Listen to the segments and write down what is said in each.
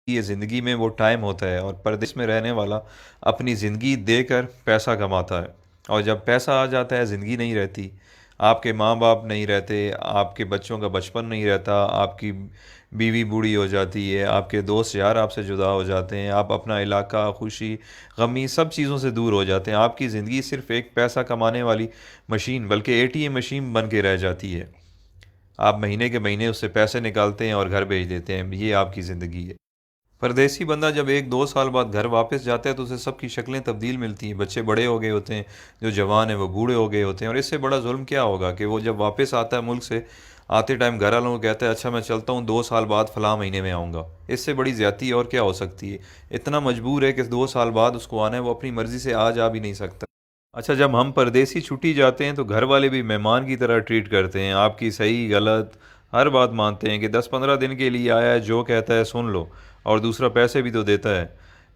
یہ زندگی میں وہ ٹائم ہوتا ہے، اور پردیس میں رہنے والا اپنی زندگی دے کر پیسہ کماتا ہے، اور جب پیسہ آ جاتا ہے زندگی نہیں رہتی۔ آپ کے ماں باپ نہیں رہتے، آپ کے بچوں کا بچپن نہیں رہتا، آپ کی بیوی بوڑھی ہو جاتی ہے، آپ کے دوست یار آپ سے جدا ہو جاتے ہیں، آپ اپنا علاقہ، خوشی غمی سب چیزوں سے دور ہو جاتے ہیں۔ آپ کی زندگی صرف ایک پیسہ کمانے والی مشین، بلکہ اے ٹی ایم مشین بن کے رہ جاتی ہے۔ آپ مہینے کے مہینے اس سے پیسے نکالتے ہیں اور گھر بھیج دیتے ہیں، یہ آپ کی زندگی ہے۔ پردیسی بندہ جب ایک دو سال بعد گھر واپس جاتا ہے تو اسے سب کی شکلیں تبدیل ملتی ہیں، بچے بڑے ہو گئے ہوتے ہیں، جو جوان ہیں وہ بوڑھے ہو گئے ہوتے ہیں، اور اس سے بڑا ظلم کیا ہوگا کہ وہ جب واپس آتا ہے ملک سے، آتے ٹائم گھر والوں کو کہتا ہے اچھا میں چلتا ہوں، 2 سال بعد فلاں مہینے میں آؤں گا۔ اس سے بڑی زیادتی اور کیا ہو سکتی ہے؟ اتنا مجبور ہے کہ 2 سال بعد اس کو آنا ہے، وہ اپنی مرضی سے جا بھی نہیں سکتا۔ اچھا، جب ہم پردیسی چھٹی جاتے ہیں تو گھر والے بھی مہمان کی طرح ٹریٹ کرتے ہیں، آپ کی صحیح غلط ہر بات مانتے ہیں کہ 10-15 دن کے لیے آیا ہے، جو کہتا ہے سن لو، اور دوسرا پیسے بھی تو دیتا ہے۔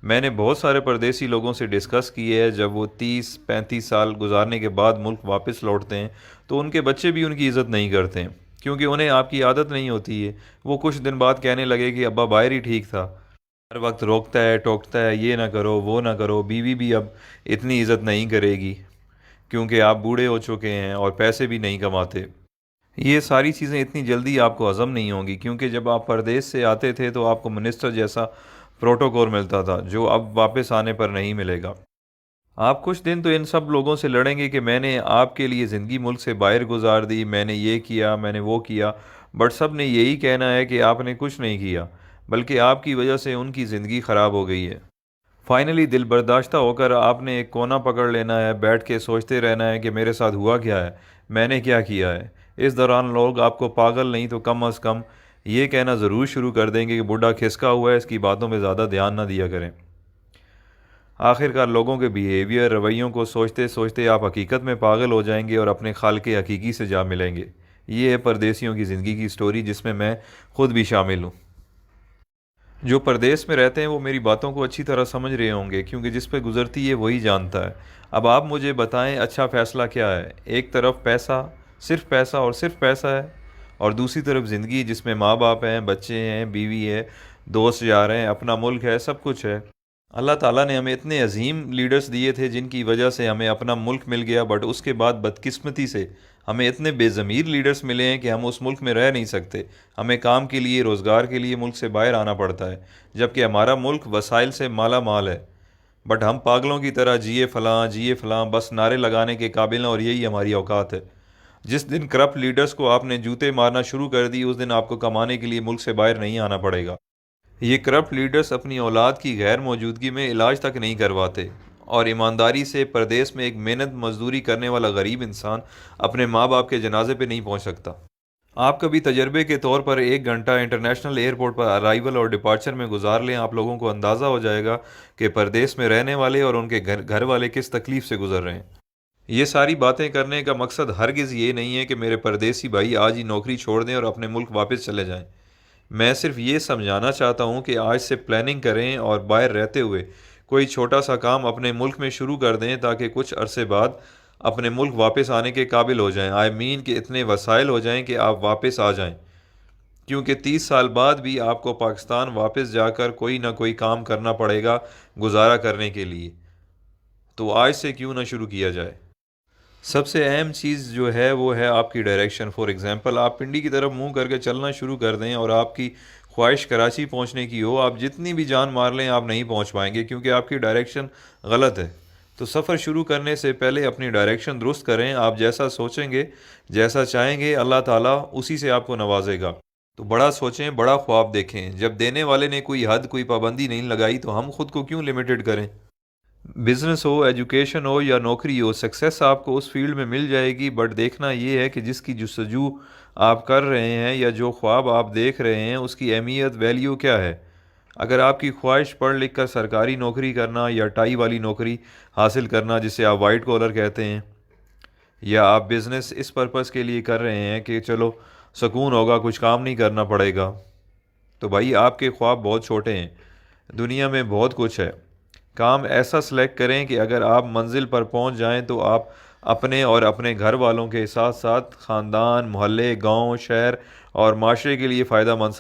میں نے بہت سارے پردیسی لوگوں سے ڈسکس کیے ہے، جب وہ 30-35 سال گزارنے کے بعد ملک واپس لوٹتے ہیں تو ان کے بچے بھی ان کی عزت نہیں کرتے ہیں، کیونکہ انہیں آپ کی عادت نہیں ہوتی ہے۔ وہ کچھ دن بعد کہنے لگے کہ ابا باہر ہی ٹھیک تھا، ہر وقت روکتا ہے ٹوکتا ہے، یہ نہ کرو وہ نہ کرو، بیوی بھی اب اتنی عزت نہیں کرے گی کیونکہ آپ بوڑھے ہو چکے ہیں اور پیسے بھی نہیں کماتے۔ یہ ساری چیزیں اتنی جلدی آپ کو ہضم نہیں ہوں گی، کیونکہ جب آپ پردیس سے آتے تھے تو آپ کو منسٹر جیسا پروٹوکول ملتا تھا، جو اب واپس آنے پر نہیں ملے گا۔ آپ کچھ دن تو ان سب لوگوں سے لڑیں گے کہ میں نے آپ کے لیے زندگی ملک سے باہر گزار دی، میں نے یہ کیا، میں نے وہ کیا، بٹ سب نے یہی کہنا ہے کہ آپ نے کچھ نہیں کیا، بلکہ آپ کی وجہ سے ان کی زندگی خراب ہو گئی ہے۔ فائنلی دل برداشتہ ہو کر آپ نے ایک کونا پکڑ لینا ہے، بیٹھ کے سوچتے رہنا ہے کہ میرے ساتھ ہوا کیا ہے، میں نے کیا کیا ہے۔ اس دوران لوگ آپ کو پاگل نہیں تو کم از کم یہ کہنا ضرور شروع کر دیں گے کہ بڈھا کھسکا ہوا ہے، اس کی باتوں پہ زیادہ دھیان نہ دیا کریں۔ آخرکار لوگوں کے بیہیویئر رویوں کو سوچتے سوچتے آپ حقیقت میں پاگل ہو جائیں گے اور اپنے خالق حقیقی سے جا ملیں گے۔ یہ ہے پردیسیوں کی زندگی کی سٹوری، جس میں خود بھی شامل ہوں۔ جو پردیس میں رہتے ہیں وہ میری باتوں کو اچھی طرح سمجھ رہے ہوں گے، کیونکہ جس پہ گزرتی ہے وہی جانتا ہے۔ اب آپ مجھے بتائیں اچھا فیصلہ کیا ہے؟ ایک طرف پیسہ اور صرف پیسہ ہے، اور دوسری طرف زندگی جس میں ماں باپ ہیں، بچے ہیں، بیوی ہے، دوست یار ہیں، اپنا ملک ہے، سب کچھ ہے۔ اللہ تعالیٰ نے ہمیں اتنے عظیم لیڈرز دیے تھے جن کی وجہ سے ہمیں اپنا ملک مل گیا، بٹ اس کے بعد بدقسمتی سے ہمیں اتنے بے ضمیر لیڈرز ملے ہیں کہ ہم اس ملک میں رہ نہیں سکتے، ہمیں کام کے لیے، روزگار کے لیے ملک سے باہر آنا پڑتا ہے، جبکہ ہمارا ملک وسائل سے مالا مال ہے، بٹ ہم پاگلوں کی طرح جیے فلاں بس نعرے لگانے کے قابل ہیں، اور یہی ہماری اوقات ہے۔ جس دن کرپٹ لیڈرز کو آپ نے جوتے مارنا شروع کر دی، اس دن آپ کو کمانے کے لیے ملک سے باہر نہیں آنا پڑے گا۔ یہ کرپٹ لیڈرز اپنی اولاد کی غیر موجودگی میں علاج تک نہیں کرواتے، اور ایمانداری سے پردیس میں ایک محنت مزدوری کرنے والا غریب انسان اپنے ماں باپ کے جنازے پہ نہیں پہنچ سکتا۔ آپ کبھی تجربے کے طور پر 1 گھنٹہ انٹرنیشنل ایئرپورٹ پر ارائیول اور ڈپارچر میں گزار لیں، آپ لوگوں کو اندازہ ہو جائے گا کہ پردیس میں رہنے والے اور ان کے گھر والے کس تکلیف سے گزر رہے ہیں۔ یہ ساری باتیں کرنے کا مقصد ہرگز یہ نہیں ہے کہ میرے پردیسی بھائی آج ہی نوکری چھوڑ دیں اور اپنے ملک واپس چلے جائیں۔ میں صرف یہ سمجھانا چاہتا ہوں کہ آج سے پلاننگ کریں اور باہر رہتے ہوئے کوئی چھوٹا سا کام اپنے ملک میں شروع کر دیں، تاکہ کچھ عرصے بعد اپنے ملک واپس آنے کے قابل ہو جائیں، کہ اتنے وسائل ہو جائیں کہ آپ واپس آ جائیں، کیونکہ 30 سال بعد بھی آپ کو پاکستان واپس جا کر کوئی نہ کوئی کام کرنا پڑے گا گزارا کرنے کے لیے۔ تو آج سے کیوں نہ شروع کیا جائے؟ سب سے اہم چیز جو ہے وہ ہے آپ کی ڈائریکشن۔ فار ایگزامپل، آپ پنڈی کی طرف منہ کر کے چلنا شروع کر دیں اور آپ کی خواہش کراچی پہنچنے کی ہو، آپ جتنی بھی جان مار لیں آپ نہیں پہنچ پائیں گے، کیونکہ آپ کی ڈائریکشن غلط ہے۔ تو سفر شروع کرنے سے پہلے اپنی ڈائریکشن درست کریں، آپ جیسا سوچیں گے، جیسا چاہیں گے، اللہ تعالیٰ اسی سے آپ کو نوازے گا۔ تو بڑا سوچیں، بڑا خواب دیکھیں۔ جب دینے والے نے کوئی حد، کوئی پابندی نہیں لگائی تو ہم خود کو کیوں لمیٹڈ کریں؟ بزنس ہو، ایجوکیشن ہو یا نوکری ہو، سکسیس آپ کو اس فیلڈ میں مل جائے گی، بٹ دیکھنا یہ ہے کہ جس کی جستجو آپ کر رہے ہیں یا جو خواب آپ دیکھ رہے ہیں اس کی اہمیت، ویلیو کیا ہے۔ اگر آپ کی خواہش پڑھ لکھ کر سرکاری نوکری کرنا یا ٹائی والی نوکری حاصل کرنا جسے آپ وائٹ کالر کہتے ہیں، یا آپ بزنس اس پرپس کے لیے کر رہے ہیں کہ چلو سکون ہوگا، کچھ کام نہیں کرنا پڑے گا، تو بھائی آپ کے خواب بہت چھوٹے ہیں۔ دنیا میں بہت کچھ ہے۔ کام ایسا سلیکٹ کریں کہ اگر آپ منزل پر پہنچ جائیں تو آپ اپنے اور اپنے گھر والوں کے ساتھ ساتھ خاندان، محلے، گاؤں، شہر اور معاشرے کے لیے فائدہ مند